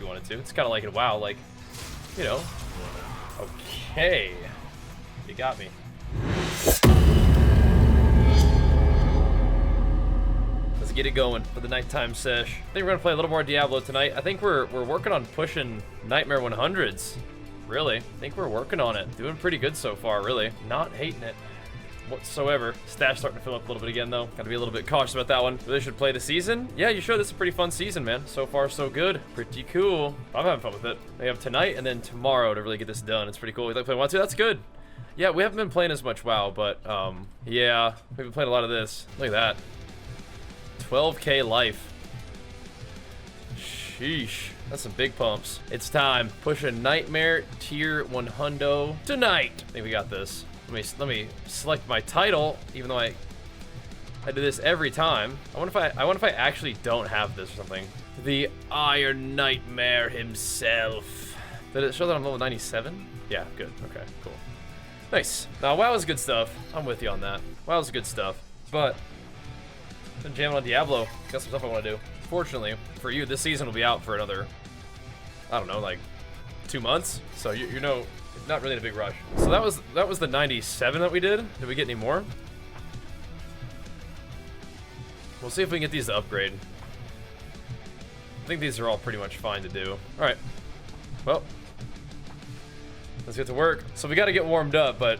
wanted to. It's kind of like in WoW, like, you know. Okay. You got me. Let's get it going for the nighttime sesh. I think we're gonna play a little more Diablo tonight. I think we're working on pushing Nightmare 100s. Really, I think we're working on it. Doing pretty good so far, really. Not hating it whatsoever. Stash starting to fill up a little bit again, though. Gotta be a little bit cautious about that one. Really should play the season. Yeah, you should. This is a pretty fun season, man. So far, so good. Pretty cool. I'm having fun with it. We have tonight and then tomorrow to really get this done. It's pretty cool. We like playing WoW too. That's good. Yeah, we haven't been playing as much WoW, but yeah, we've been playing a lot of this. Look at that. 12K life. Sheesh. That's some big pumps. It's time. Push a Nightmare tier 100 tonight. I think we got this. Let me select my title, even though I do this every time. I wonder if I actually don't have this or something. The Iron Nightmare himself. Did it show that I'm level 97? Yeah, good. Okay, cool. Nice. Now, WoW is good stuff. I'm with you on that. WoW is good stuff. But been jamming on Diablo. Got some stuff I want to do. Fortunately for you, this season will be out for another, I don't know, like 2 months. So you know, not really in a big rush. So that was the 97 that we did. Did we get any more? We'll see if we can get these to upgrade. I think these are all pretty much fine to do. All right. Well, let's get to work. So we got to get warmed up, but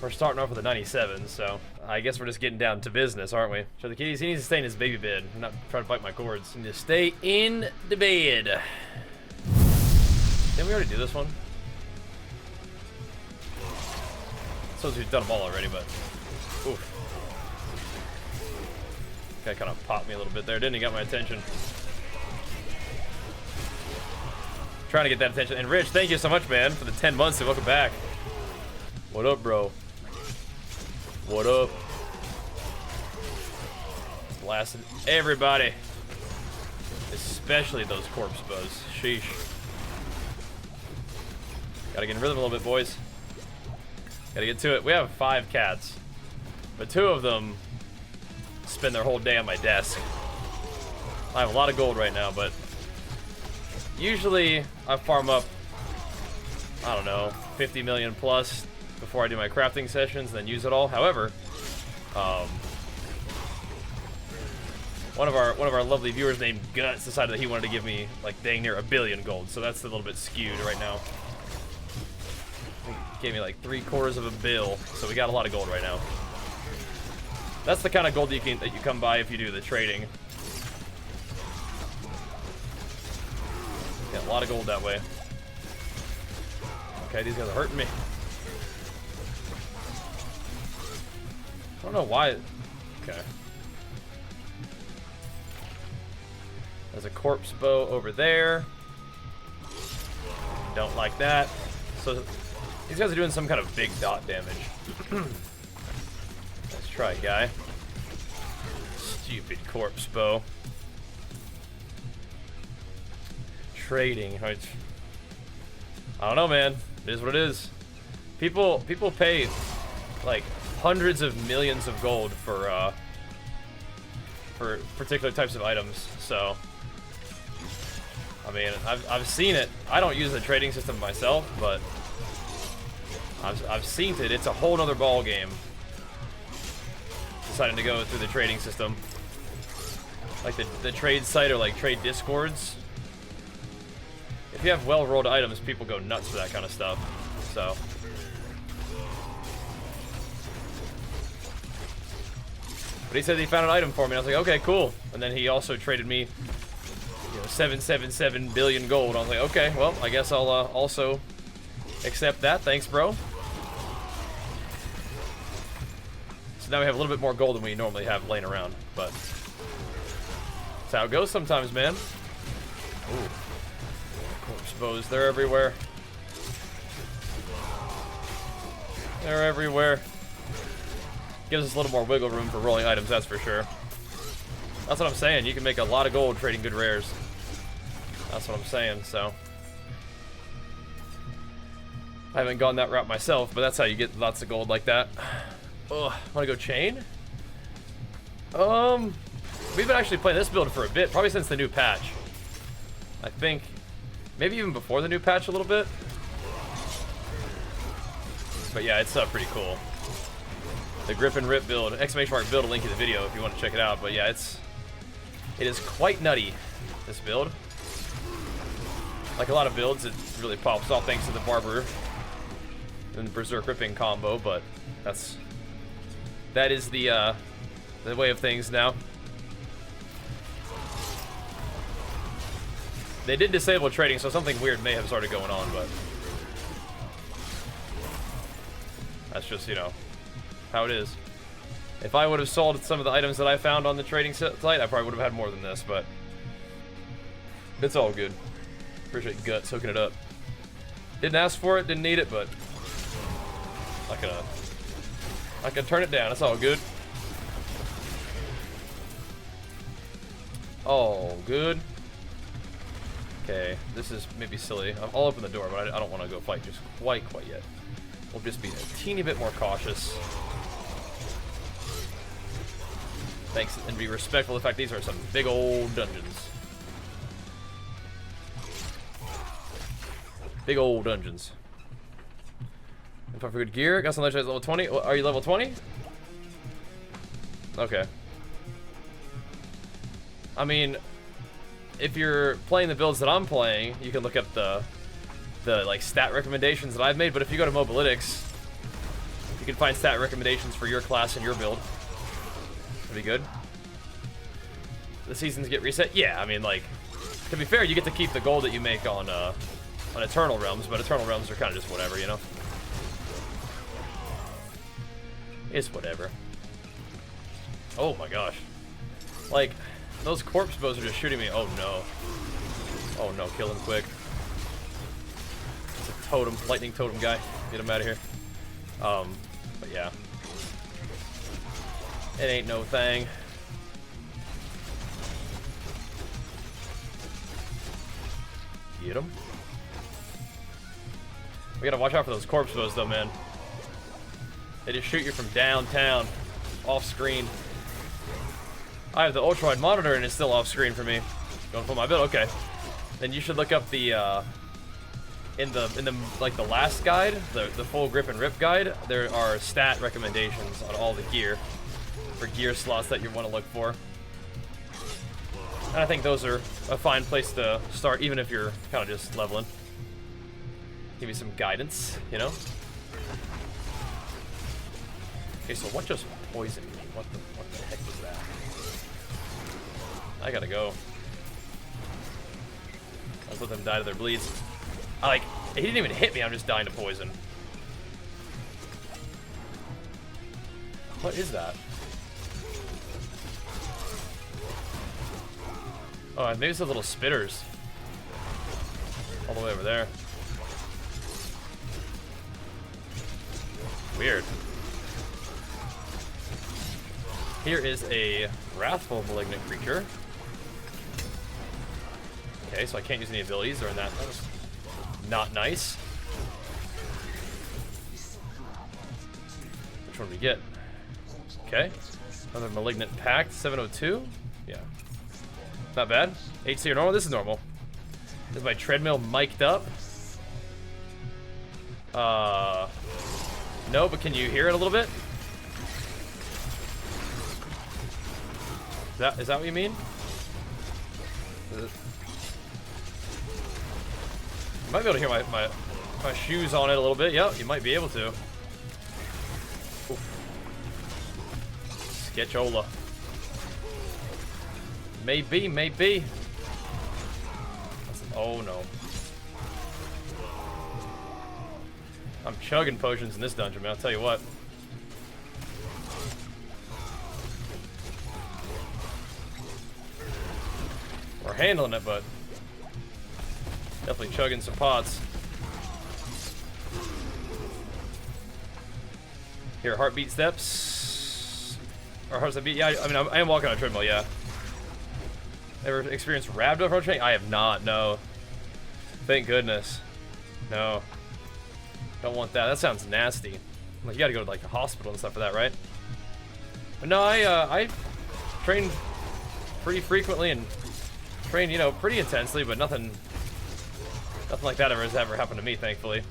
we're starting off with a 97, so I guess we're just getting down to business, aren't we? So the kitties, he needs to stay in his baby bed. I'm not trying to fight my cords. He needs to stay in the bed. Didn't we already do this one? Suppose we've done them all already, but oof. Guy kind of popped me a little bit there, didn't he? Got my attention. Trying to get that attention. And Rich, thank you so much, man, for the 10 months and welcome back. What up, bro? What up? Blasted everybody. Especially those corpse bows. Sheesh. Gotta get in rhythm a little bit, boys. Gotta get to it. We have 5 cats, but 2 of them spend their whole day on my desk. I have a lot of gold right now, but usually I farm up, I don't know, 50 million plus before I do my crafting sessions and then use it all. However, one of our lovely viewers named Guts decided that he wanted to give me like dang near 1 billion gold, so that's a little bit skewed right now. He gave me like 3/4 of a bill, so we got a lot of gold right now. That's the kind of gold that you come by if you do the trading. Get a lot of gold that way. Okay, these guys are hurting me. I don't know why. Okay. There's a corpse bow over there. Don't like that. So these guys are doing some kind of big dot damage. Let's try, guy. Stupid corpse bow. Trading. Right. I don't know, man. It is what it is. People pay like hundreds of millions of gold for particular types of items. So I mean, I've seen it. I don't use the trading system myself, but I've seen it. It's a whole nother ball game. Deciding to go through the trading system, like the trade site or like trade discords. If you have well-rolled items, people go nuts for that kind of stuff. So but he said he found an item for me. I was like, okay, cool. And then he also traded me, 777 billion gold. I was like, okay, well, I guess I'll also accept that. Thanks, bro. So now we have a little bit more gold than we normally have laying around, but that's how it goes sometimes, man. Ooh. Corpse bows, they're everywhere. They're everywhere. Gives us a little more wiggle room for rolling items, that's for sure. That's what I'm saying. You can make a lot of gold trading good rares. That's what I'm saying, so. I haven't gone that route myself, but that's how you get lots of gold like that. Oh, wanna go chain? We've been actually playing this build for a bit, probably since the new patch. I think Maybe even before the new patch a little bit. But yeah, it's pretty cool. The grip and rip build, exclamation mark build, a link in the video if you want to check it out. But yeah, it is quite nutty, this build. Like a lot of builds, it really pops off thanks to the Barber and the Berserk ripping combo, but that is the way of things now. They did disable trading, so something weird may have started going on, but that's just, you know, how it is. If I would have sold some of the items that I found on the trading site, I probably would have had more than this, but it's all good. Appreciate Guts hooking it up. Didn't ask for it, didn't need it, but I can turn it down. It's all good. All good. Okay, this is maybe silly. I'll open the door, but I don't want to go fight just quite yet. We'll just be a teeny bit more cautious. Thanks, and be respectful of the fact these are some big old dungeons. Big old dungeons. And for good gear, got some legendary level 20. Are you level 20? Okay. I mean, if you're playing the builds that I'm playing, you can look up the like stat recommendations that I've made. But if you go to Mobalytics, you can find stat recommendations for your class and your build. That'd be good. The seasons get reset. Yeah, I mean, like, to be fair, you get to keep the gold that you make on Eternal Realms, but Eternal Realms are kind of just whatever, you know? It's whatever. Oh my gosh. Like, those corpse bows are just shooting me. Oh no. Oh no, kill him quick. It's a totem, lightning totem guy. Get him out of here. But yeah. It ain't no thing. Get him. We gotta watch out for those corpse bows though, man. They just shoot you from downtown, off screen. I have the ultra-wide monitor and it's still off screen for me. Going for my build, okay. Then you should look up the in the like the last guide, the full grip and rip guide. There are stat recommendations on all the gear for gear slots that you want to look for. And I think those are a fine place to start, even if you're kind of just leveling. Give you some guidance, you know. Okay, so what just poisoned me? What the heck was that? I gotta go. Let's let them die to their bleeds. He didn't even hit me, I'm just dying to poison. What is that? Oh, maybe it's the little spitters. All the way over there. Weird. Here is a wrathful malignant creature. Okay, so I can't use any abilities during that. That was not nice. Which one do we get? Okay. Another malignant pact, 702. Yeah. Not bad. HC or normal? This is normal. Is my treadmill mic'd up? No, but can you hear it a little bit? Is that what you mean? You might be able to hear my shoes on it a little bit. Yep, you might be able to. Oof. Sketchola. Maybe. Oh no. I'm chugging potions in this dungeon, man. I'll tell you what. We're handling it, but definitely chugging some pots. Here, heartbeat steps. Or hearts that beat. Yeah, I mean, I am walking on a treadmill, yeah. Ever experienced rhabdo training? I have not, no. Thank goodness. No. Don't want that. That sounds nasty. Like, you gotta go to, like, a hospital and stuff for that, right? But no, I train pretty frequently and train, you know, pretty intensely, but nothing Nothing like that has ever happened to me, thankfully.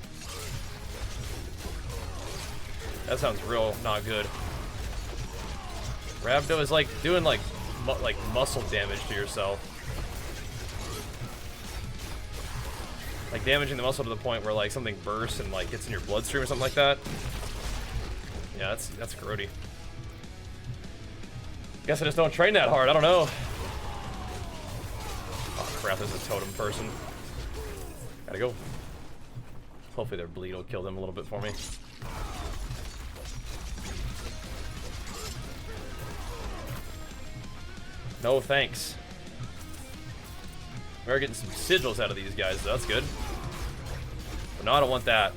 That sounds real not good. Rhabdo is like doing like muscle damage to yourself. Like damaging the muscle to the point where like something bursts and like gets in your bloodstream or something like that. Yeah, that's grody. Guess I just don't train that hard. I don't know. Oh crap! There's a totem person. Gotta go. Hopefully their bleed will kill them a little bit for me. No thanks. We're getting some sigils out of these guys, so that's good. But no, I don't want that.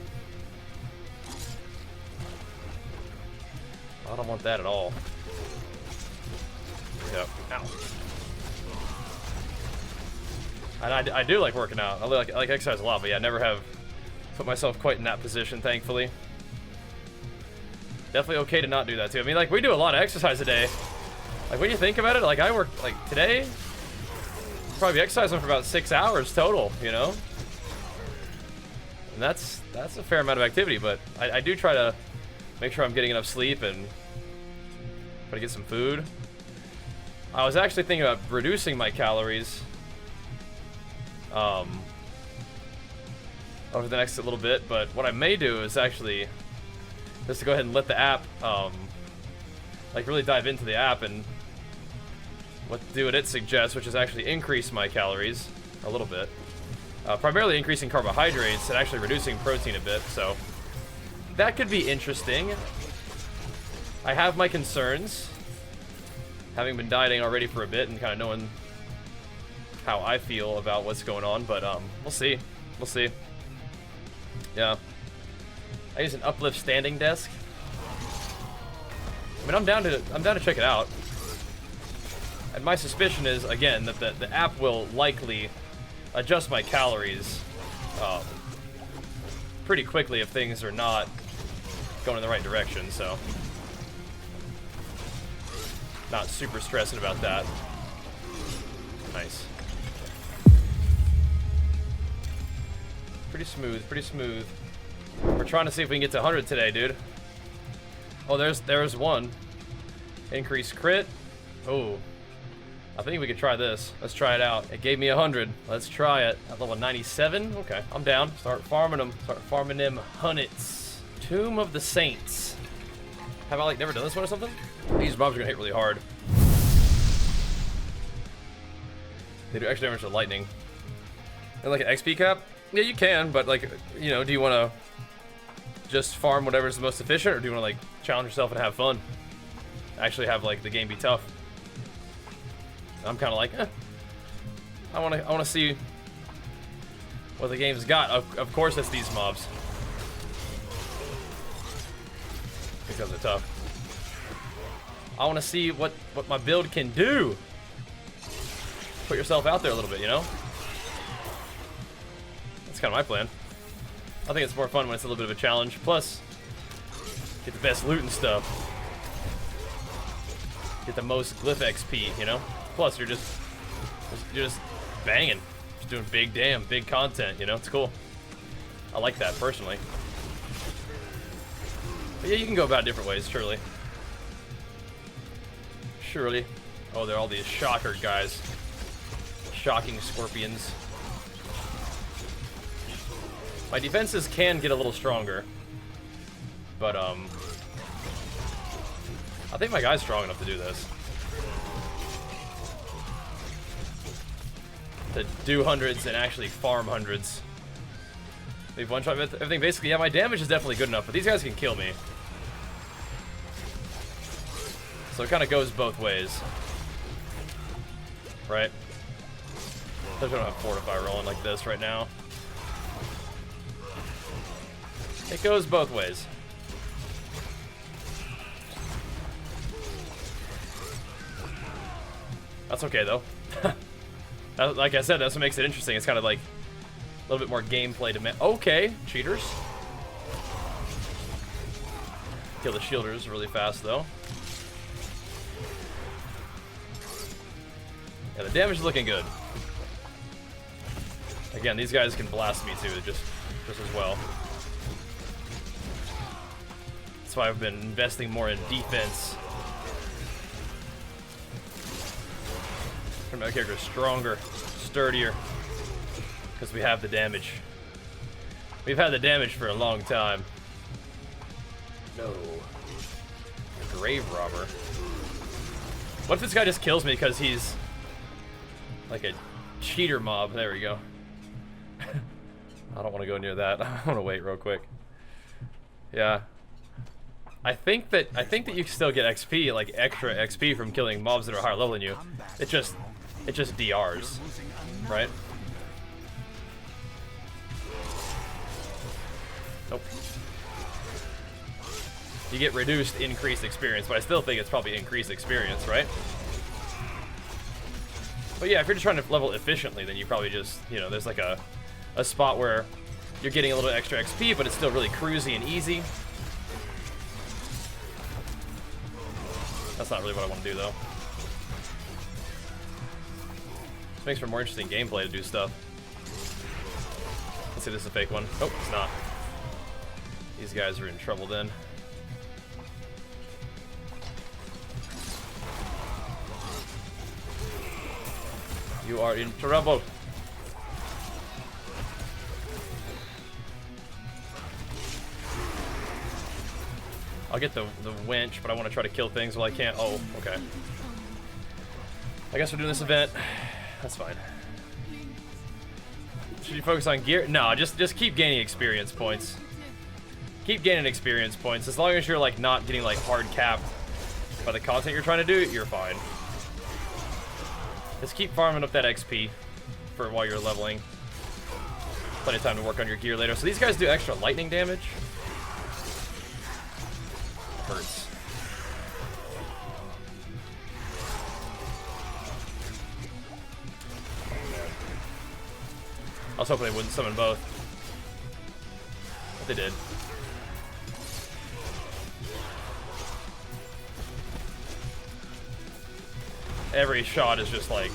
I don't want that at all. Yep. Ow. And I do like working out. I like exercise a lot, but yeah, I never have put myself quite in that position, thankfully. Definitely okay to not do that too. I mean, like, we do a lot of exercise a day. Like, when you think about it, like, I work, like, today, probably exercising for about 6 hours total, you know? And that's a fair amount of activity, but I do try to make sure I'm getting enough sleep and try to get some food. I was actually thinking about reducing my calories over the next little bit, but what I may do is actually just to go ahead and let the app, like, really dive into the app and do what it suggests, which is actually increase my calories a little bit. Primarily increasing carbohydrates and actually reducing protein a bit, so that could be interesting. I have my concerns, having been dieting already for a bit and kind of knowing how I feel about what's going on, but we'll see. We'll see. Yeah. I use an uplift standing desk. I mean, I'm down to check it out. And my suspicion is, again, that the app will likely adjust my calories pretty quickly if things are not going in the right direction, so not super stressing about that. Nice. Pretty smooth, pretty smooth. We're trying to see if we can get to 100 today, dude. Oh, there's one. Increase crit. Oh, I think we could try this. Let's try it out. It gave me 100. Let's try it. At level 97. Okay, I'm down. Start farming them. Start farming them hunnits. Tomb of the Saints. Have I like never done this one or something? These mobs are gonna hit really hard. They do extra damage to lightning. And like an XP cap? Yeah, you can, but like, you know, do you want to just farm whatever's the most efficient, or do you want to like challenge yourself and have fun? Actually have like the game be tough. I'm kind of like, I want to see what the game's got. Of course, it's these mobs because they're tough. I want to see what my build can do. Put yourself out there a little bit, you know. That's kind of my plan. I think it's more fun when it's a little bit of a challenge. Plus, get the best loot and stuff. Get the most glyph XP, you know. Plus, you're just banging, just doing big content, you know. It's cool. I like that personally. But yeah, you can go about it different ways, surely. Surely. Oh, they're all these shocker guys. Shocking scorpions. My defenses can get a little stronger, but I think my guy's strong enough to do this. To do hundreds and actually farm hundreds. Leave one shot with everything. Basically, yeah, my damage is definitely good enough, but these guys can kill me. So it kind of goes both ways, right? I don't have Fortify rolling like this right now. It goes both ways. That's okay though. Like I said, that's what makes it interesting. It's kind of like a little bit more gameplay to okay, cheaters. Kill the shielders really fast though. Yeah, the damage is looking good. Again, these guys can blast me too, just as well. That's why I've been investing more in defense. My character is stronger, sturdier, because we have the damage. We've had the damage for a long time. No. Grave robber. What if this guy just kills me because he's like a cheater mob? There we go. I don't want to go near that. I want to wait real quick. Yeah. I think that you can still get XP, like extra XP from killing mobs that are higher level than you. It just DRs, right? Nope. You get reduced increased experience, but I still think it's probably increased experience, right? But yeah, if you're just trying to level efficiently, then you probably just, you know, there's like a spot where you're getting a little extra XP, but it's still really cruisy and easy. That's not really what I want to do, though. This makes for more interesting gameplay to do stuff. Let's see, this is a fake one. Oh, it's not. These guys are in trouble then. You are in trouble. I'll get the winch, but I want to try to kill things while I can't. Oh, okay. I guess we're doing this event. That's fine. Should you focus on gear? No, just keep gaining experience points. Keep gaining experience points. As long as you're like not getting like hard capped by the content you're trying to do, you're fine. Just keep farming up that XP for while you're leveling. Plenty of time to work on your gear later. So these guys do extra lightning damage. Hurts. I was hoping they wouldn't summon both. But they did. Every shot is just like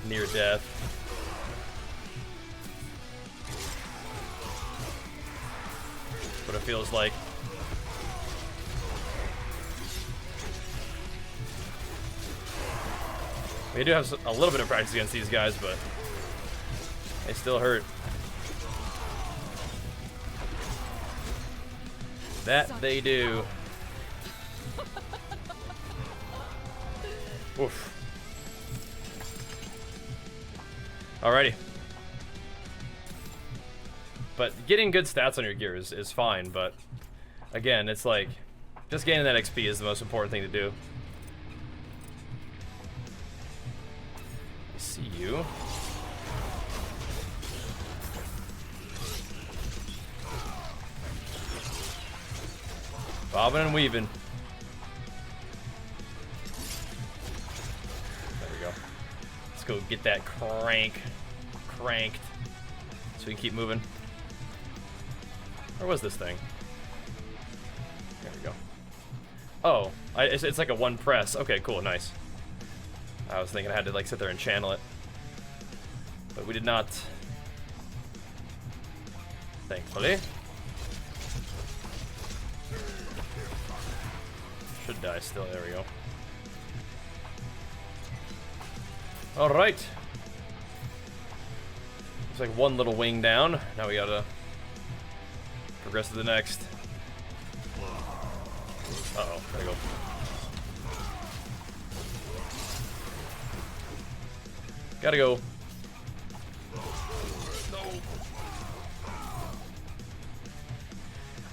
near death. What it feels like. We do have a little bit of practice against these guys, but they still hurt. That they do. Oof. Alrighty. But getting good stats on your gear is fine, but again, it's like just gaining that XP is the most important thing to do. I see you. Bobbing and weaving. There we go. Let's go get that cranked so we can keep moving. Where was this thing? There we go. Oh, it's like a one press. Okay, cool, nice. I was thinking I had to like sit there and channel it, but we did not. Thankfully. Should die still. There we go. All right. Looks like one little wing down. Now we gotta progress to the next. Uh-oh, gotta go. Gotta go. No.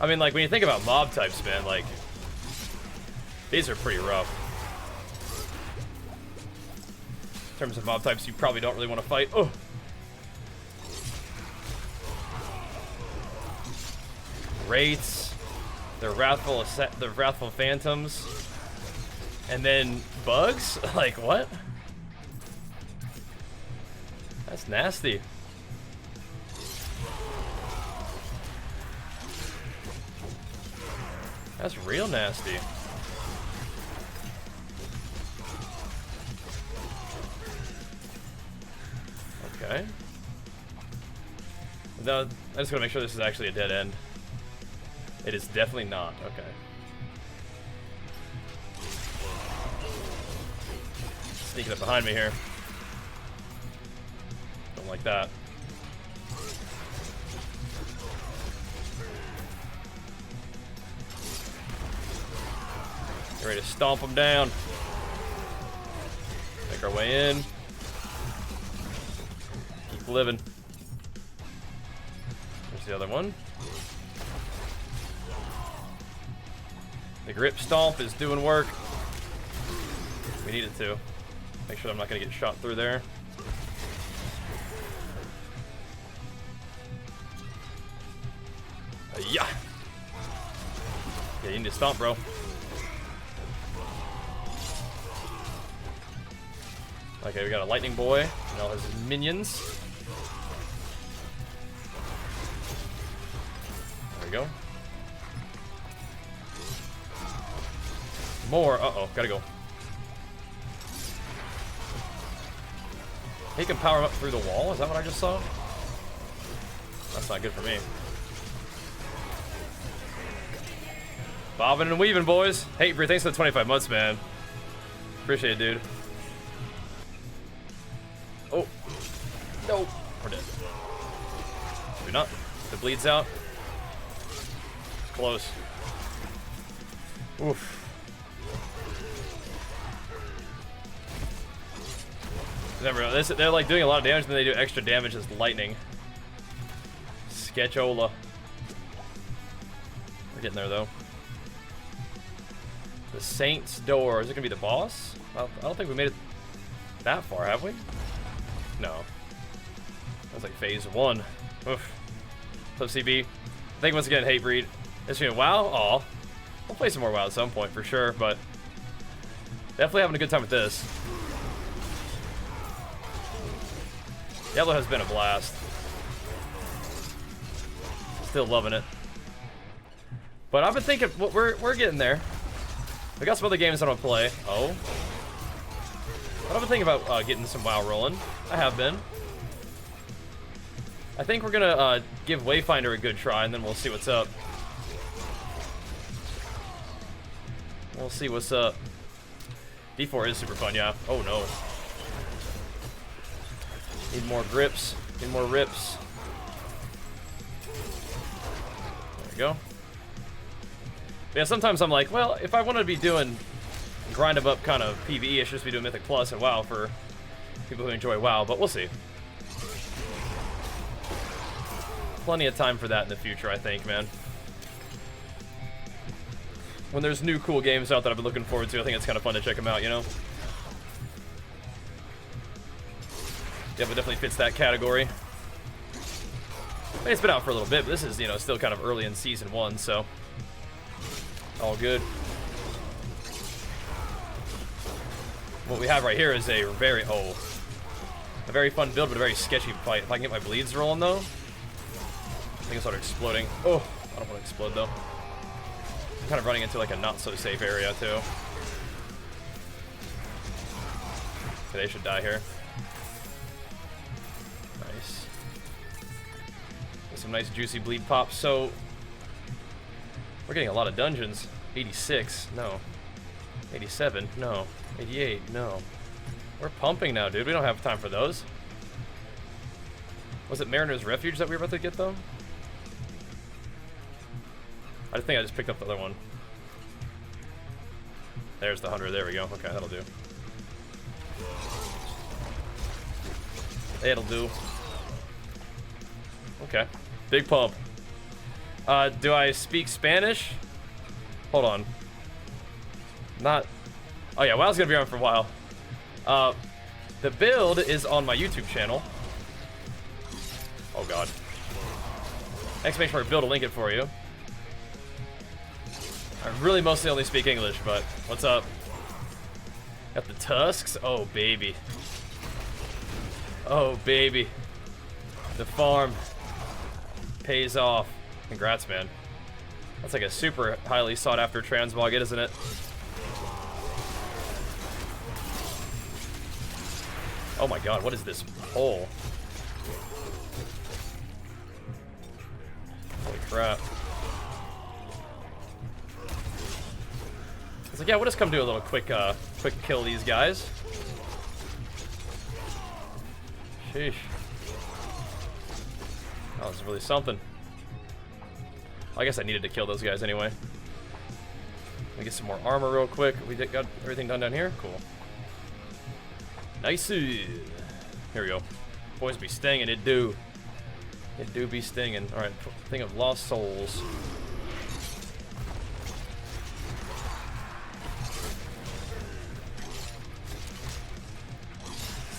I mean, like, when you think about mob types, man, like, these are pretty rough. In terms of mob types you probably don't really want to fight. Oh! Wraiths, the wrathful phantoms, and then bugs? Like, what? That's nasty. That's real nasty. Okay. No, I just gotta make sure this is actually a dead end. It is definitely not. Okay. Sneaking up behind me here. Don't like that. Get ready to stomp them down. Make our way in. Keep living. There's the other one. The grip stomp is doing work. We need it to. Make sure I'm not going to get shot through there. Yeah. Yeah, you need to stomp, bro. Okay, we got a lightning boy and all his minions. There we go. More. Uh-oh, gotta go. He can power up through the wall? Is that what I just saw? That's not good for me. Bobbing and weaving, boys. Hey, Bree, thanks for the 25 months, man. Appreciate it, dude. Oh. No. We're dead. Maybe not. The bleed's out. Close. Oof. Remember, they're like doing a lot of damage, and then they do extra damage as lightning. Sketchola. We're getting there, though. The Saint's Door. Is it gonna be the boss? I don't think we made it that far, have we? No. That's like phase 1. Oof. What's up, CB? Thank you once again, Hatebreed. It's been WoW. Aw. I'll play some more WoW at some point for sure, but definitely having a good time with this. Diablo has been a blast. Still loving it. But I've been thinking, we're getting there. We got some other games I want to play. Oh. But I've been thinking about getting some WoW rolling. I have been. I think we're gonna give Wayfinder a good try, and then we'll see what's up. We'll see what's up. D4 is super fun, yeah. Oh no. Need more grips. Need more rips. There we go. Yeah, sometimes I'm like, well, if I want to be doing grind 'em up kind of PvE, I should just be doing Mythic Plus and WoW for people who enjoy WoW, but we'll see. Plenty of time for that in the future, I think, man. When there's new cool games out that I've been looking forward to, I think it's kind of fun to check them out, you know? Yeah, but definitely fits that category. I mean, it's been out for a little bit, but this is, you know, still kind of early in Season 1, so all good. What we have right here is a very fun build, but a very sketchy fight. If I can get my bleeds rolling, though, I think I'll start exploding. Oh, I don't want to explode, though. I'm kind of running into, like, a not-so-safe area, too. Okay, they should die here. Nice. Get some nice, juicy bleed pops. So, we're getting a lot of dungeons. 86, no. 87, no. 88, no. We're pumping now, dude. We don't have time for those. Was it Mariner's Refuge that we were about to get, though? I think I just picked up the other one. There's the 100. There we go. Okay, that'll do. It'll do. Okay. Big pump. Do I speak Spanish? Hold on. Not... Oh yeah, WoW's gonna be around for a while. The build is on my YouTube channel. Oh god. Exclamation mark build, I'll link it for you. I really mostly only speak English, but what's up? Got the tusks? Oh baby. Oh baby. The farm pays off. Congrats, man. That's like a super highly sought after transmog, isn't it? Oh my god, what is this hole? crap. It's like, yeah, we'll just come do a little quick kill these guys. Sheesh. That was really something. I guess I needed to kill those guys anyway. Let me get some more armor real quick. We got everything done down here? Cool. Nice. Here we go. Boys be stinging, it do. It do be stinging. Alright, thing of lost souls.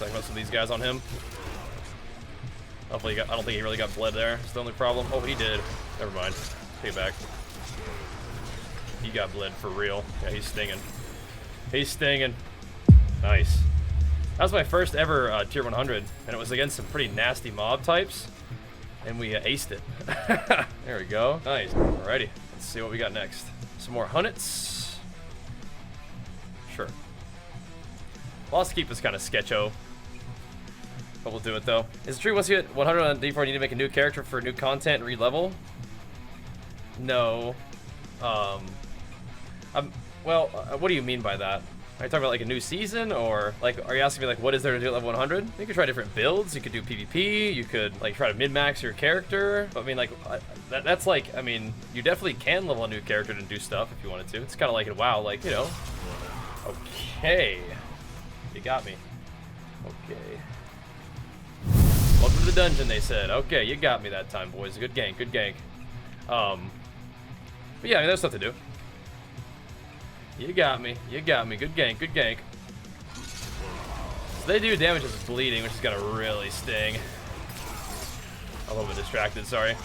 Like most of these guys on him. Hopefully, I don't think he really got bled there. It's the only problem. Oh, he did. Never mind. Take it back. He got bled for real. Yeah, he's stinging. He's stinging. Nice. That was my first ever tier 100, and it was against some pretty nasty mob types, and we aced it. There we go. Nice. Alrighty. Let's see what we got next. Some more hunnets. Sure. Lost Keep is kind of sketcho. But we'll do it though. Is it true once you hit 100 on D4 you need to make a new character for new content and re-level? No. Well, what do you mean by that? Are you talking about like a new season, or like are you asking me like what is there to do at level 100? You could try different builds. You could do PvP. You could like try to min-max your character. But, I mean, like that's like, I mean, you definitely can level a new character and do stuff if you wanted to. It's kind of like in WoW, like, you know. Okay. You got me. Okay. Welcome to the dungeon, they said. Okay, you got me that time, boys. Good gank, good gank. But yeah, I mean, there's stuff to do. You got me. You got me. Good gank, good gank. So they do damage as bleeding, which is gonna really sting. I'm a little bit distracted, sorry.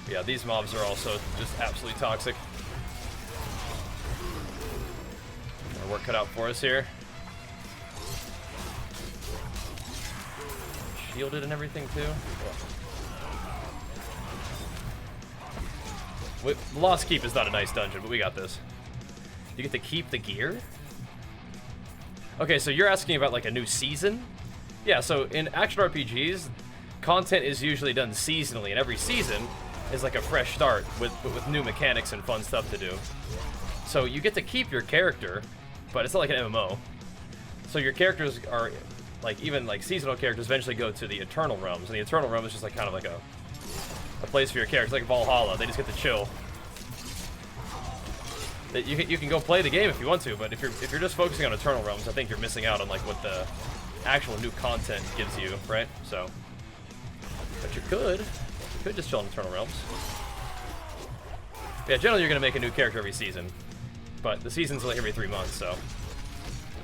But yeah, these mobs are also just absolutely toxic. Our work cut out for us here. Shielded and everything too. Wait, Lost Keep is not a nice dungeon, but we got this. You get to keep the gear? Okay, so you're asking about like a new season? Yeah, so in action RPGs, content is usually done seasonally, and every season is like a fresh start with new mechanics and fun stuff to do. So you get to keep your character, but it's not like an MMO. So your characters are, like, even like seasonal characters eventually go to the Eternal Realms, and the Eternal Realm is just like kind of like a place for your characters, like Valhalla. They just get to chill. You can go play the game if you want to, but if you're just focusing on Eternal Realms, I think you're missing out on like what the actual new content gives you, right? So, but you could just chill in Eternal Realms. Yeah, generally you're gonna make a new character every season, but the season's like every 3 months, so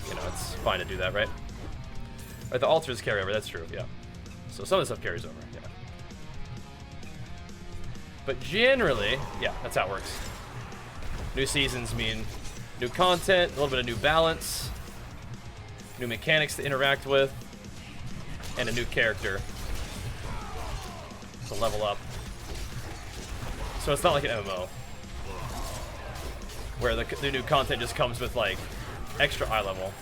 you know it's fine to do that, right? Right, the altars carry over. That's true. Yeah. So some of the stuff carries over. Yeah. But generally, yeah, that's how it works. New seasons mean new content, a little bit of new balance, new mechanics to interact with, and a new character to level up. So it's not like an MMO, where the new content just comes with like extra eye level.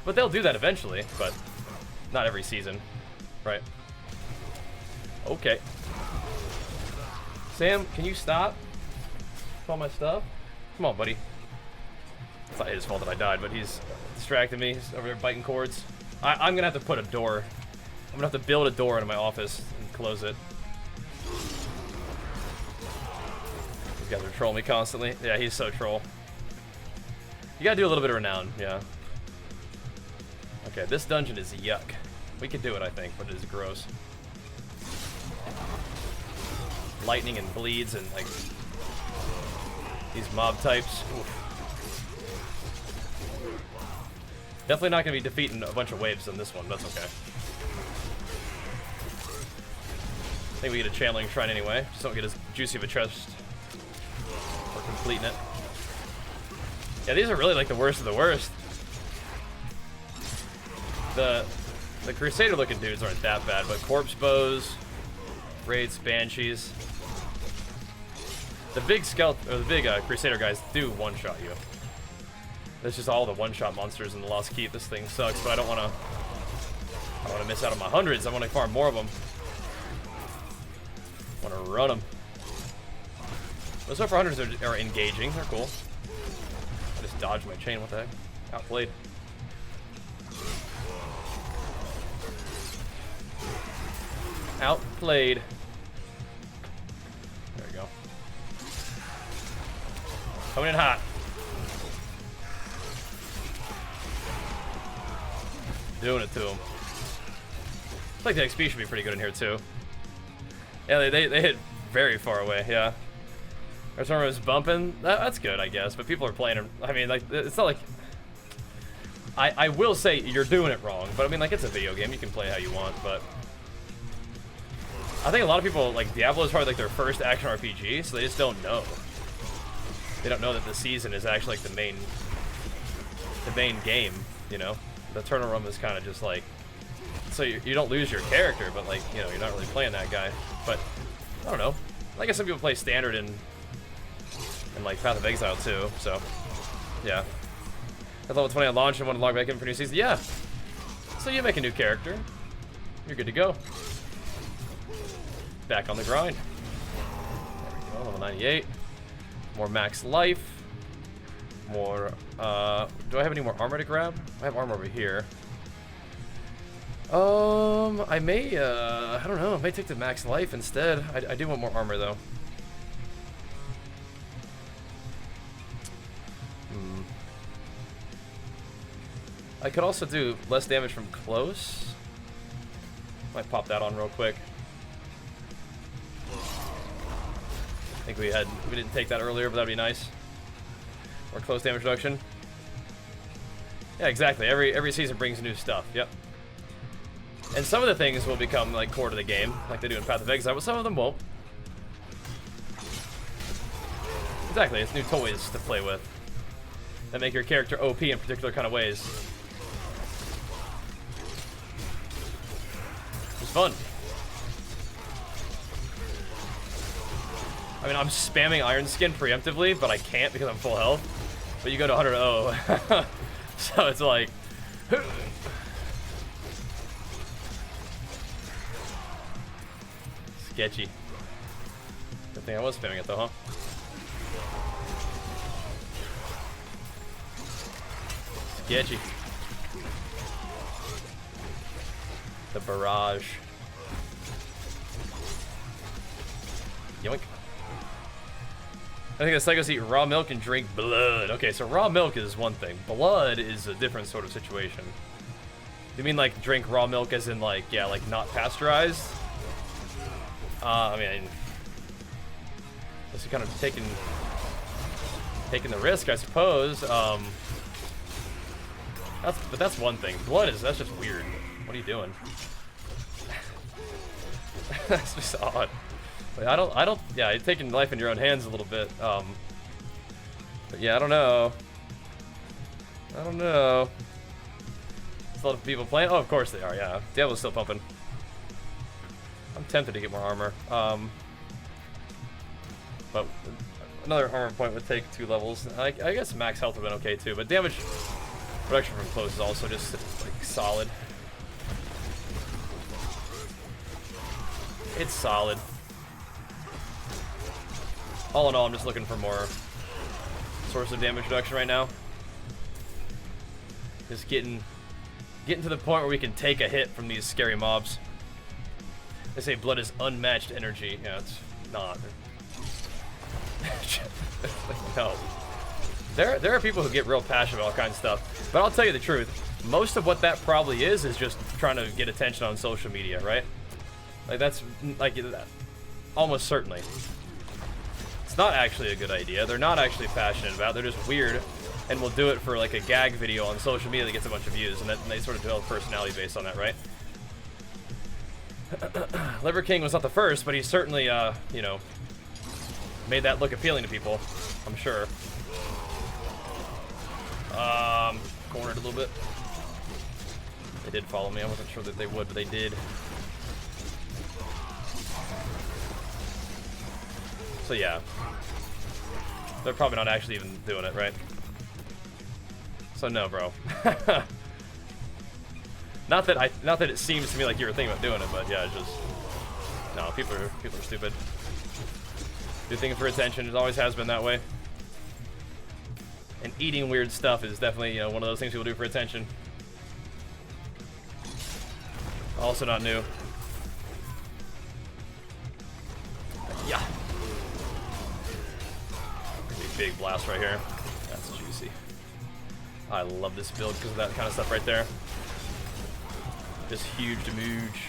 But they'll do that eventually, but not every season, right? Okay. Sam, can you stop with all my stuff? Come on, buddy. It's not his fault that I died, but he's distracting me. He's over there biting cords. I'm gonna have to put a door. I'm gonna have to build a door into my office and close it. These guys are trolling me constantly. Yeah, he's so troll. You gotta do a little bit of renown, yeah. Okay, this dungeon is yuck. We could do it, I think, but it is gross. Lightning and bleeds and like these mob types. Oof. Definitely not gonna be defeating a bunch of waves on this one. That's okay. I think we get a channeling shrine anyway. Just don't get as juicy of a chest for completing it. Yeah, these are really like the worst of the worst. The Crusader looking dudes aren't that bad, but corpse bows, wraiths, banshees. The big skeleton, or the big Crusader guys do one-shot you. That's just all the one-shot monsters in the Lost Keep. This thing sucks, but I don't want to miss out on my hundreds. I want to farm more of them. Want to run them. Those Surfer Hunters are engaging. They're cool. I just dodged my chain. What the heck? Outplayed. Outplayed. There we go. Coming in hot. Doing it to him. I think the XP should be pretty good in here too. Yeah, they hit very far away. Yeah. Our someone was bumping. That's good, I guess. But people are playing it. I mean, like, it's not like. I will say you're doing it wrong, but I mean, like, it's a video game. You can play how you want, but I think a lot of people, like, Diablo is probably like their first action RPG, so they just don't know. They don't know that the season is actually like the main game. You know, the turtle room is kind of just like, so you don't lose your character, but like, you know, you're not really playing that guy. But I don't know. I guess some people play standard and like Path of Exile too. So yeah. At level 20 on launch and want to log back in for new season. Yeah. So you make a new character, you're good to go. Back on the grind. There we go. Level 98. More max life. More. Do I have any more armor to grab? I have armor over here. I may, I don't know, I may take the max life instead. I do want more armor, though. I could also do less damage from close. Might pop that on real quick. I think we didn't take that earlier, but that'd be nice. Or close damage reduction. Yeah, exactly. Every season brings new stuff. Yep. And some of the things will become like core to the game, like they do in Path of Exile, but some of them won't. Exactly, it's new toys to play with that make your character OP in particular kind of ways. It's fun. I mean, I'm spamming Iron Skin preemptively, but I can't because I'm full health. But you go to 100-0. So it's like... sketchy. Good thing I was spamming it though, huh? Sketchy. The barrage. Yoink. I think the psychos eat raw milk and drink blood. Okay, so raw milk is one thing. Blood is a different sort of situation. You mean like drink raw milk as in like, yeah, like not pasteurized? I mean, this is kind of taking the risk, I suppose. But that's one thing. That's just weird. What are you doing? That's just odd. Like, I don't. Yeah, you're taking life in your own hands a little bit. But yeah, I don't know. There's a lot of people playing. Oh, of course they are. Yeah, Diablo's still pumping. I'm tempted to get more armor. But another armor point would take 2 levels. I guess max health would have been okay too, but damage reduction from close is also just like solid. It's solid. All in all, I'm just looking for more source of damage reduction right now. Just getting to the point where we can take a hit from these scary mobs. They say blood is unmatched energy. Yeah, it's not. No. There are people who get real passionate about all kinds of stuff. But I'll tell you the truth. Most of what that probably is just trying to get attention on social media, right? Like, that's, like, almost certainly. It's not actually a good idea. They're not actually passionate about it. They're just weird and will do it for, like, a gag video on social media that gets a bunch of views. And they sort of develop personality based on that, right? Liver King was not the first, but he certainly, you know, made that look appealing to people, I'm sure. Cornered a little bit. They did follow me. I wasn't sure that they would, but they did. So yeah. They're probably not actually even doing it, right? So no, bro. Not that it seems to me like you were thinking about doing it, but yeah, it's just No, people are stupid. Do things for attention. It always has been that way. And eating weird stuff is definitely, you know, one of those things people do for attention. Also not new. Yeah. Big blast right here. That's juicy. I love this build because of that kind of stuff right there. Just huge damage.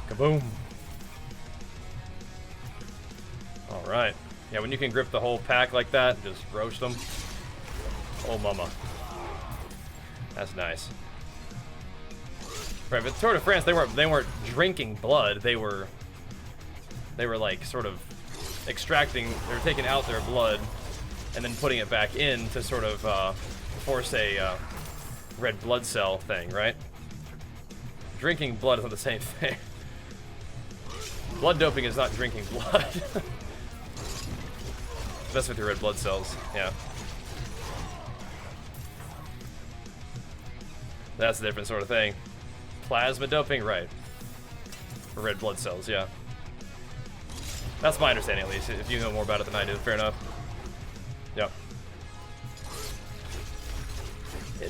Kaboom. Alright. Yeah, when you can grip the whole pack like that, just roast them. Oh, mama. That's nice. Right, but Tour de France, they weren't drinking blood. They were like sort of extracting. They were taking out their blood and then putting it back in to sort of force a red blood cell thing, right? Drinking blood is not the same thing. Blood doping is not drinking blood. That's with your red blood cells, yeah. That's a different sort of thing. Plasma doping, right. For red blood cells, yeah. That's my understanding, at least. If you know more about it than I do, fair enough. Yep.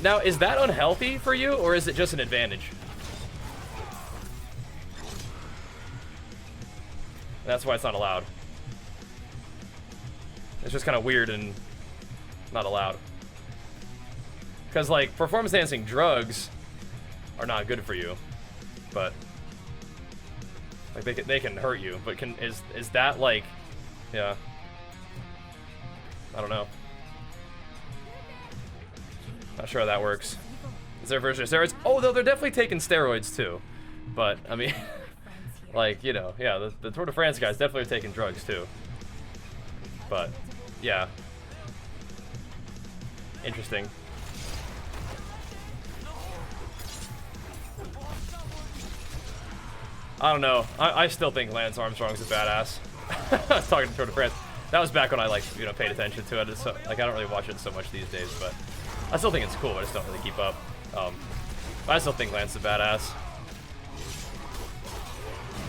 Now, is that unhealthy for you, or is it just an advantage? That's why it's not allowed. It's just kind of weird and not allowed. Because, like, performance-enhancing drugs are not good for you, but like they can hurt you. But is that like, yeah? I don't know. Not sure how that works. Is there a version of steroids? Oh, though they're definitely taking steroids too. But I mean, like, you know, yeah, the Tour de France guys definitely are taking drugs too. But yeah, interesting. I don't know. I still think Lance Armstrong's a badass. I was talking to Tour de France. That was back when I, like, you know, paid attention to it. So, like, I don't really watch it so much these days, but I still think it's cool. I just don't really keep up. I still think Lance is a badass.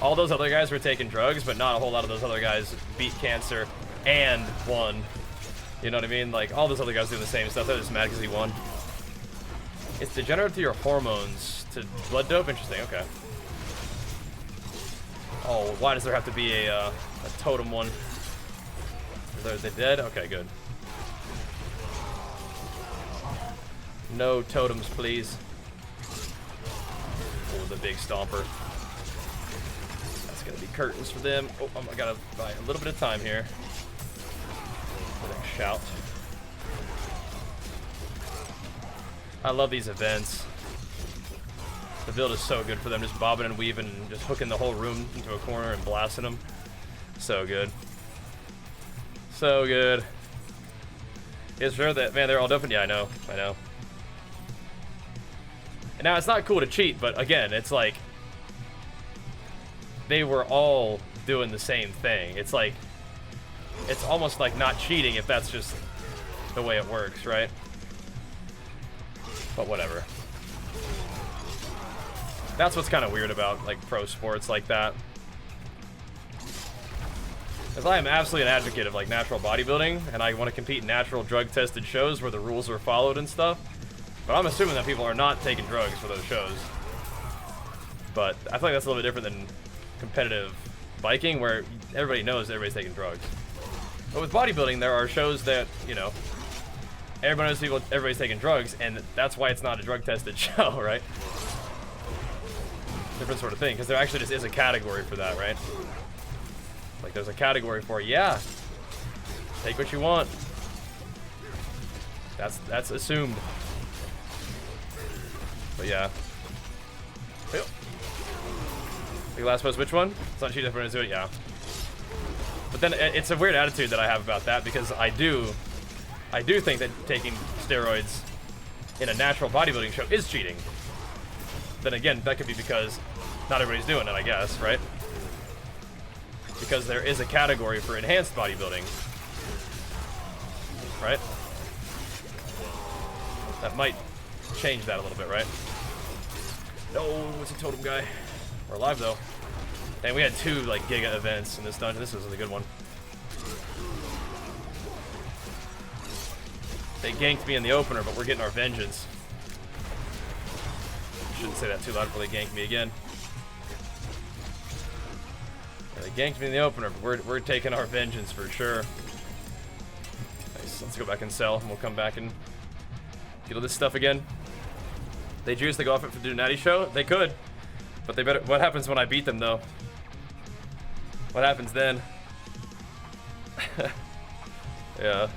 All those other guys were taking drugs, but not a whole lot of those other guys beat cancer and won. You know what I mean? Like, all those other guys doing the same stuff. They're just mad because he won. It's degenerative to your hormones to blood dope? Interesting, okay. Oh, why does there have to be a totem one? Are they dead? Okay, good. No totems, please. Oh, the big stomper. That's gonna be curtains for them. Oh, I gotta buy a little bit of time here. The next shout. I love these events. The build is so good for them, just bobbing and weaving and just hooking the whole room into a corner and blasting them. So good. So good. It's sure that, man, they're all doping. Yeah, I know. And now, it's not cool to cheat, but again, it's like, they were all doing the same thing. It's like, it's almost like not cheating if that's just the way it works, right? But whatever. That's what's kind of weird about, like, pro sports like that. Because I am absolutely an advocate of, like, natural bodybuilding, and I want to compete in natural drug-tested shows where the rules are followed and stuff. But I'm assuming that people are not taking drugs for those shows. But I feel like that's a little bit different than competitive biking, where everybody knows everybody's taking drugs. But with bodybuilding, there are shows that, you know, everybody knows everybody's taking drugs, and that's why it's not a drug-tested show, right? Different sort of thing, because there actually just is a category for that, right? Like, there's a category for, yeah, take what you want. That's assumed. But yeah. The last post, which one? It's not cheating if we're gonna do it, yeah. But then it's a weird attitude that I have about that, because I do think that taking steroids in a natural bodybuilding show is cheating. Then again, that could be because not everybody's doing it, I guess, right? Because there is a category for enhanced bodybuilding, right? That might change that a little bit, right? No, it's a totem guy. We're alive though. And we had 2 like giga events in this dungeon. This was a good one. They ganked me in the opener, but we're getting our vengeance. Shouldn't say that too loud before they gank me again. Yeah, they ganked me in the opener, but we're taking our vengeance for sure. Nice. Let's go back and sell, and we'll come back and get all this stuff again. They juice, they go off it for the Natty show? They could. But they better. What happens when I beat them, though? What happens then? Yeah.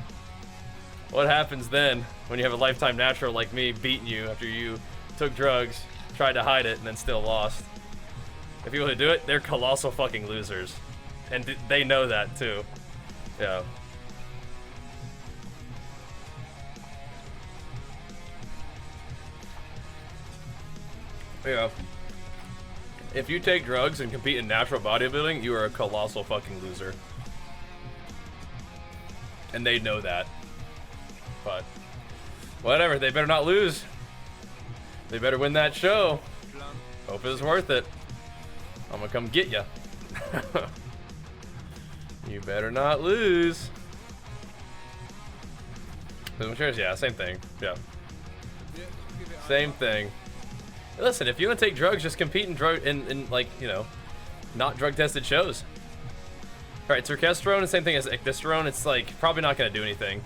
What happens then when you have a lifetime natural like me beating you after you took drugs, tried to hide it, and then still lost? If you want to do it, they're colossal fucking losers. And they know that, too. Yeah. Yeah. If you take drugs and compete in natural bodybuilding, you are a colossal fucking loser. And they know that. But whatever, they better not lose. They better win that show. Hope it's worth it. I'm gonna come get ya. You better not lose. Yeah, same thing. Yeah. Same thing. Listen, if you want to take drugs, just compete in like, you know, not drug tested shows. Alright, Turkesterone, the same thing as Ecdysterone, it's like probably not gonna do anything.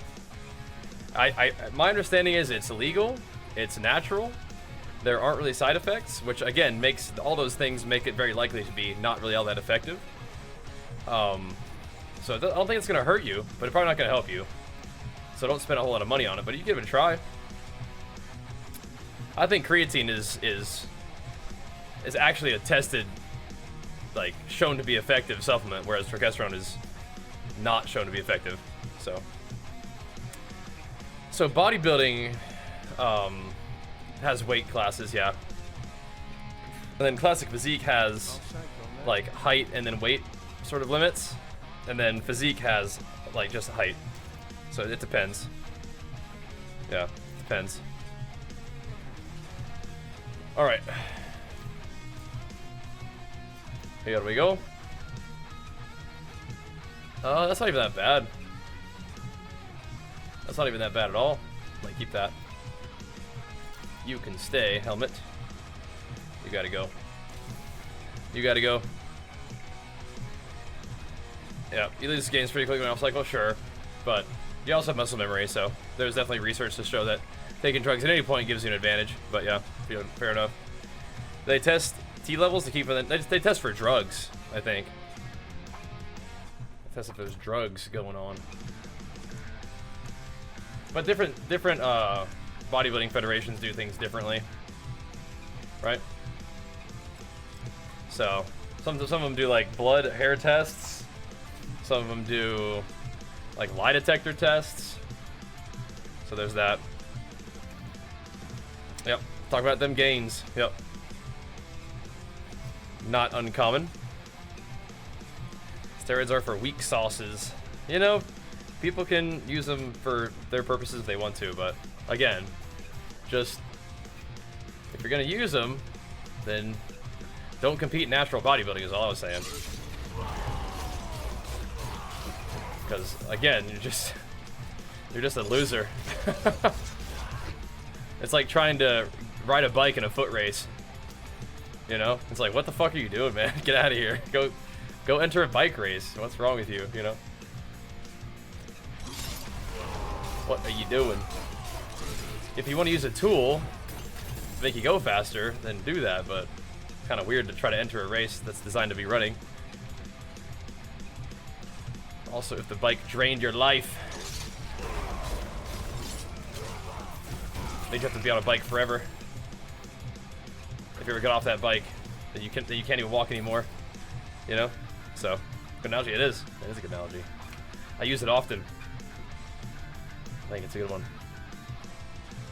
My understanding is it's illegal, it's natural, there aren't really side effects, which again makes all those things make it very likely to be not really all that effective. So I don't think it's gonna hurt you, but it's probably not gonna help you. So don't spend a whole lot of money on it, but you give it a try. I think creatine is actually a tested, like, shown to be effective supplement, whereas Turkesterone is not shown to be effective. So bodybuilding has weight classes, yeah. And then classic physique has like height and then weight sort of limits, and then physique has like just height. So it depends. Yeah, depends. All right. Here we go. That's not even that bad. That's not even that bad at all. Like, keep that. You can stay, helmet. You gotta go. You gotta go. Yeah, you lose games pretty quickly. I was like, well, sure. But you also have muscle memory, so there's definitely research to show that taking drugs at any point gives you an advantage. But yeah, fair enough. They test T levels to keep them. They test for drugs, I think. They test if there's drugs going on. But different bodybuilding federations do things differently, right? So some of them do like blood hair tests. Some of them do like lie detector tests. So there's that. Yep. Talk about them gains. Yep. Not uncommon. Steroids are for weak sauces. You know, people can use them for their purposes if they want to, but again, just if you're gonna use them, then don't compete in natural bodybuilding is all I was saying. Because again, you're just a loser. It's like trying to ride a bike in a foot race. You know, it's like, what the fuck are you doing, man? Get out of here. Go enter a bike race. What's wrong with you? You know. What are you doing? If you want to use a tool to make you go faster, then do that, but kind of weird to try to enter a race that's designed to be running. Also, if the bike drained your life, then you have to be on a bike forever. If you ever get off that bike, then you can't even walk anymore. You know? So, good analogy. It is. It is a good analogy. I use it often. I think it's a good one.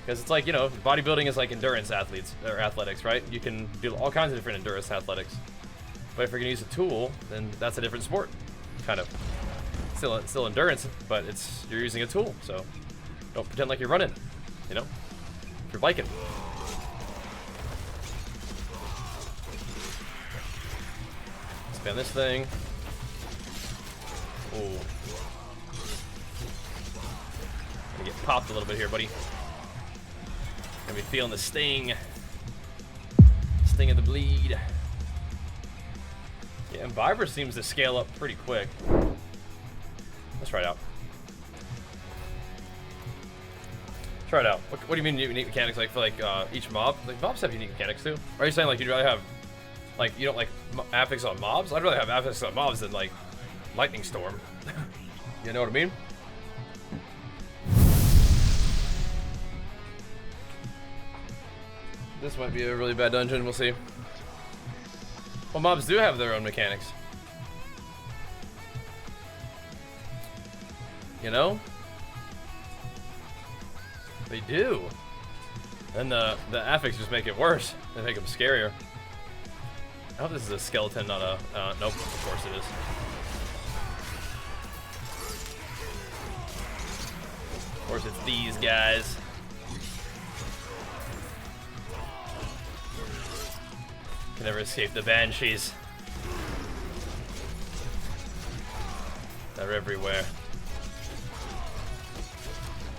Because it's like, you know, bodybuilding is like endurance athletes, or athletics, right? You can do all kinds of different endurance athletics. But if you're going to use a tool, then that's a different sport. Kind of. Still endurance, but you're using a tool, so don't pretend like you're running, you know? You're biking. Spin this thing. Ooh. Gonna get popped a little bit here, buddy. Gonna be feeling the sting. Sting of the bleed. Yeah, and Viper seems to scale up pretty quick. Let's try it out. Try it out. What do you mean unique mechanics? Like for each mob? Like mobs have unique mechanics too. Or are you saying like you'd rather have like you don't like affix on mobs? I'd rather have affix on mobs than like lightning storm. You know what I mean? This might be a really bad dungeon. We'll see. Well, mobs do have their own mechanics. You know? They do. And the affix just make it worse. They make them scarier. I hope this is a skeleton, not a... nope, of course it is. Of course it's these guys. Can never escape the banshees. They're everywhere.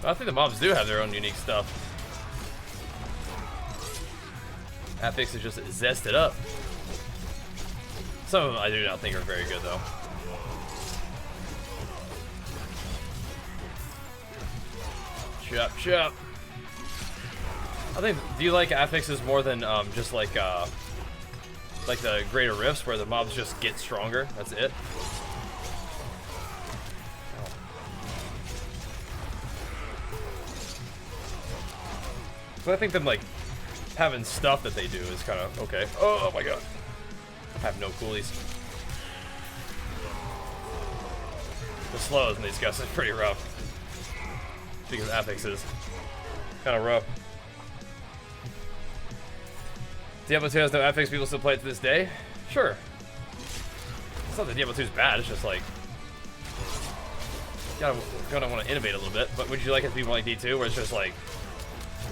I think the mobs do have their own unique stuff. Affix is just zested up. Some of them I do not think are very good though. Chop, chop. I think. Do you like affixes more than just like the greater rifts where the mobs just get stronger? That's it. But I think them like having stuff that they do is kind of okay. Oh my god. I have no coolies. The slows in these guys is pretty rough. Because affixes. Kind of rough. Diablo 2 has no affix, people still play it to this day? Sure. It's not that Diablo 2 is bad, it's just like... You gotta want to innovate a little bit, but would you like it to be more like D2, where it's just like...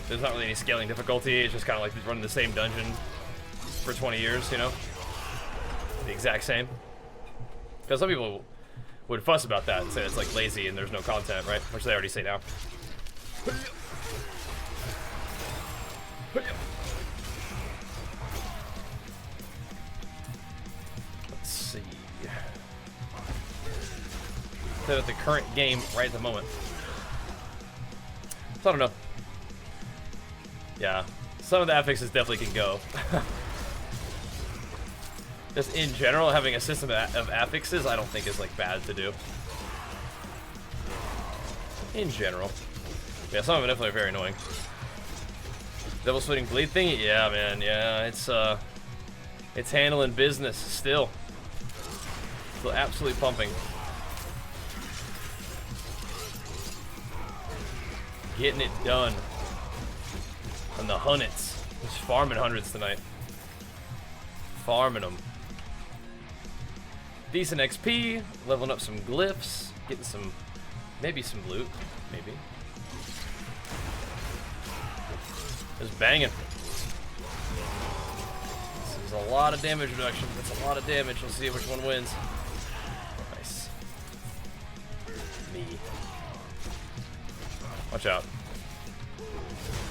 There's not really any scaling difficulty, it's just kind of like running the same dungeon for 20 years, you know? The exact same. Because some people would fuss about that and say it's like lazy and there's no content, right? Which they already say now. Let's see. Set at the current game right at the moment. So I don't know. Yeah, some of the affixes definitely can go. Just in general, having a system of affixes, I don't think is like bad to do. In general. Yeah, some of them are definitely very annoying. Double splitting bleed thing? Yeah, man, yeah, it's handling business still. Still absolutely pumping. Getting it done. And the hundreds. Just farming hundreds tonight. Farming them. Decent XP, leveling up some glyphs, getting some, maybe some loot, maybe. Just banging. This is a lot of damage reduction. That's a lot of damage. We'll see which one wins. Nice. Me. Watch out.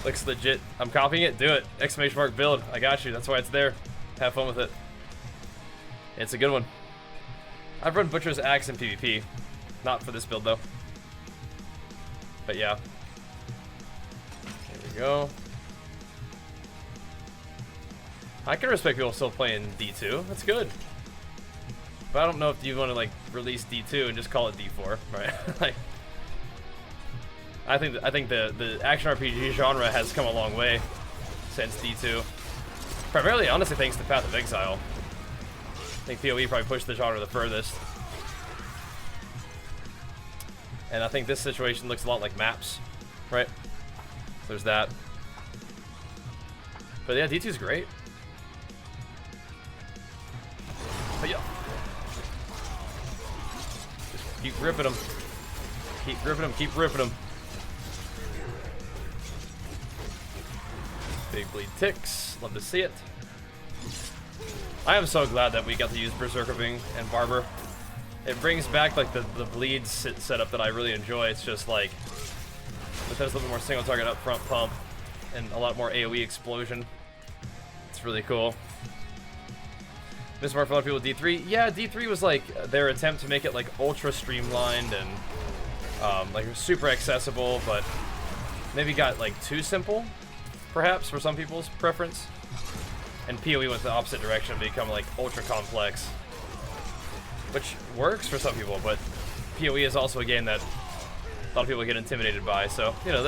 Looks legit. I'm copying it. Do it. Exclamation mark build. I got you. That's why it's there. Have fun with it. It's a good one. I've run Butcher's Axe in PvP. Not for this build, though. But yeah. There we go. I can respect people still playing D2. That's good. But I don't know if you want to, like, release D2 and just call it D4, right? Like, I think the action RPG genre has come a long way since D2. Primarily, honestly, thanks to Path of Exile. I think PoE probably pushed the genre the furthest. And I think this situation looks a lot like maps, right? So there's that. But yeah, D2's great. But yeah. Just keep ripping them. Keep ripping them, keep ripping them. Big bleed ticks. Love to see it. I am so glad that we got to use Berserker Wing and Barber. It brings back like the bleed setup that I really enjoy. It's just like, but there's a little bit more single target up front pump and a lot more AoE explosion. It's really cool. Miss Mark for a lot of people, D3. Yeah, D3 was like their attempt to make it like ultra streamlined and like super accessible, but maybe got like too simple, perhaps, for some people's preference. And PoE went the opposite direction and become like ultra complex, which works for some people, but PoE is also a game that a lot of people get intimidated by. So you know,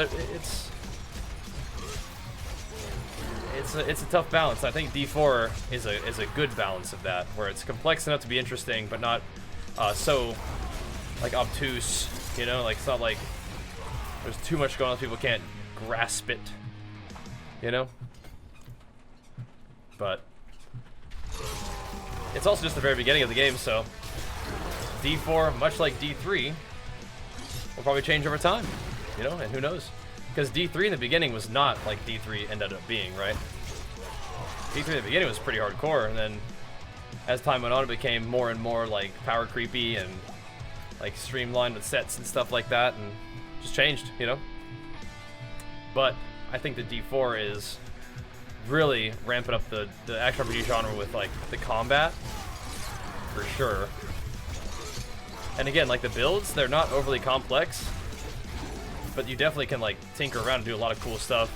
it's a tough balance. I think D4 is a good balance of that, where it's complex enough to be interesting, but not so like obtuse. You know, like it's not like there's too much going on, people can't grasp it. You know. But it's also just the very beginning of the game, so D4, much like D3, will probably change over time, you know, and who knows? Because D3 in the beginning was not like D3 ended up being, right? D3 in the beginning was pretty hardcore, and then as time went on, it became more and more like power creepy and like streamlined with sets and stuff like that, and just changed, you know? But I think the D4 is really ramping up the action RPG genre with like the combat for sure. And again, like the builds, they're not overly complex, but you definitely can like tinker around and do a lot of cool stuff.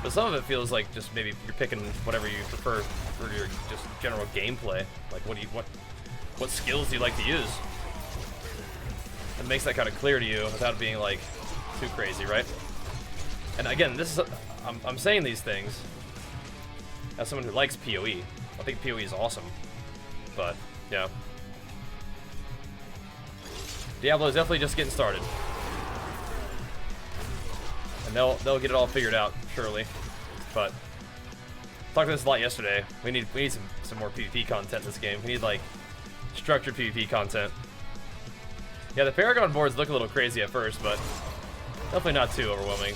But some of it feels like just maybe you're picking whatever you prefer for your just general gameplay. Like what skills do you like to use? It makes that kind of clear to you without being like too crazy, right? And again, this is I'm saying these things as someone who likes PoE. I think PoE is awesome, but yeah, Diablo is definitely just getting started, and they'll get it all figured out surely. But talked about this a lot yesterday. We need some more PvP content in this game. We need like structured PvP content. Yeah, the Paragon boards look a little crazy at first, but definitely not too overwhelming.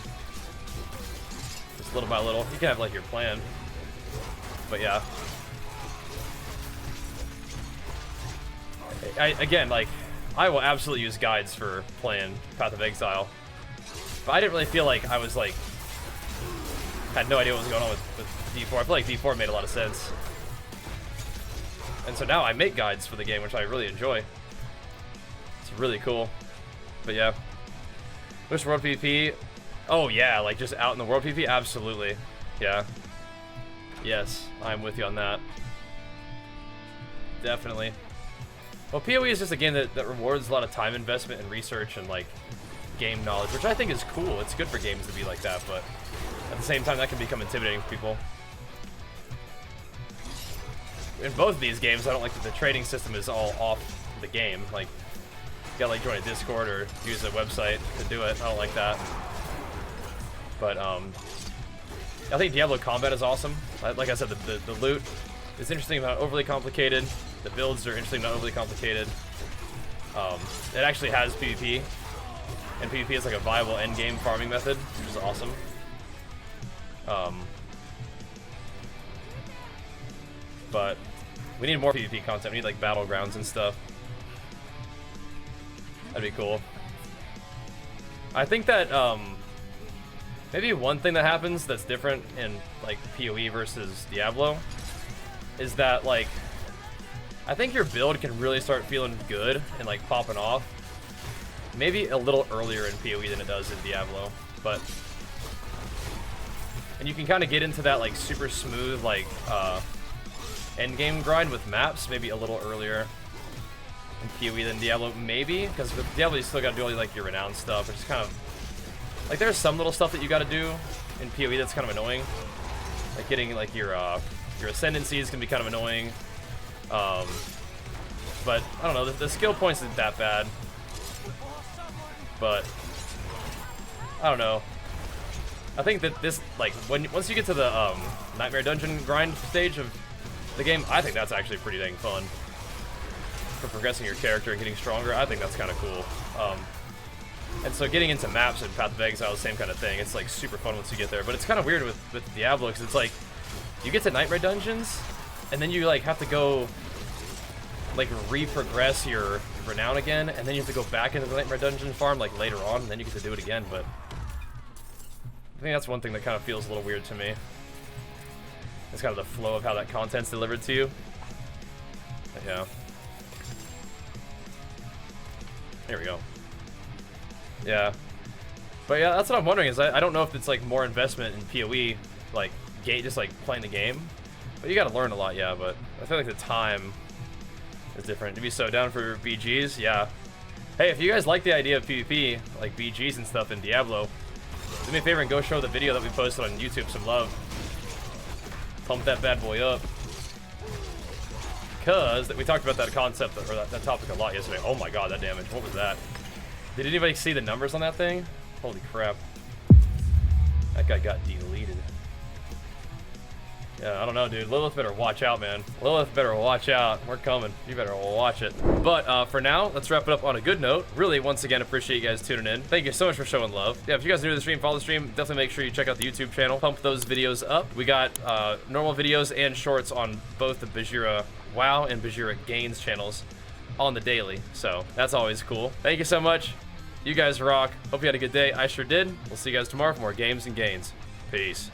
Just little by little. You can have like your plan. But yeah. Again, like, I will absolutely use guides for playing Path of Exile. But I didn't really feel like I was like, had no idea what was going on with D4. I feel like D4 made a lot of sense. And so now I make guides for the game, which I really enjoy. It's really cool. But yeah. Wish World PvP. Oh yeah, like just out in the World PvP? Absolutely. Yeah. Yes, I'm with you on that. Definitely. Well, PoE is just a game that rewards a lot of time investment and research and like game knowledge, which I think is cool. It's good for games to be like that, but at the same time that can become intimidating for people. In both of these games, I don't like that the trading system is all off the game. Like, you gotta like join a Discord or use a website to do it. I don't like that. But I think Diablo combat is awesome. Like I said, the loot is interesting, but not overly complicated. The builds are interesting, not overly complicated. It actually has PvP, and PvP is like a viable endgame farming method, which is awesome. But we need more PvP content. We need like battlegrounds and stuff. That'd be cool. I think that maybe one thing that happens that's different in like PoE versus Diablo is that like I think your build can really start feeling good and like popping off maybe a little earlier in PoE than it does in Diablo, but and you can kind of get into that like super smooth like end game grind with maps maybe a little earlier in PoE than Diablo, maybe, because with Diablo you still got to do all like your renown stuff, which is kind of like there's some little stuff that you got to do in PoE that's kind of annoying, like getting like your ascendancies can be kind of annoying. But I don't know, the skill points isn't that bad, but I don't know. I think that this like once you get to the Nightmare Dungeon grind stage of the game, I think that's actually pretty dang fun for progressing your character and getting stronger. I think that's kind of cool. And so getting into maps and Path of Exile is the same kind of thing. It's like super fun once you get there. But it's kind of weird with Diablo because it's like you get to Nightmare Dungeons and then you like have to go like re-progress your renown again, and then you have to go back into the Nightmare Dungeon farm like later on, and then you get to do it again. But I think that's one thing that kind of feels a little weird to me. It's kind of the flow of how that content's delivered to you. But yeah. Here we go. Yeah. But yeah, that's what I'm wondering is I don't know if it's like more investment in PoE, like just like playing the game. But you gotta learn a lot, yeah, but I feel like the time is different. To be so down for BGs, yeah. Hey, if you guys like the idea of PvP, like BGs and stuff in Diablo, do me a favor and go show the video that we posted on YouTube some love. Pump that bad boy up. Because we talked about that concept, or that topic a lot yesterday. Oh my god, that damage. What was that? Did anybody see the numbers on that thing? Holy crap. That guy got deleted. Yeah, I don't know, dude. Lilith better watch out, man. Lilith better watch out. We're coming. You better watch it. But for now, let's wrap it up on a good note. Really, once again, appreciate you guys tuning in. Thank you so much for showing love. Yeah, if you guys are new to the stream, follow the stream. Definitely make sure you check out the YouTube channel. Pump those videos up. We got normal videos and shorts on both the Bajheera WoW and Bajheera Gains channels on the daily. So that's always cool. Thank you so much. You guys rock. Hope you had a good day. I sure did. We'll see you guys tomorrow for more games and gains. Peace.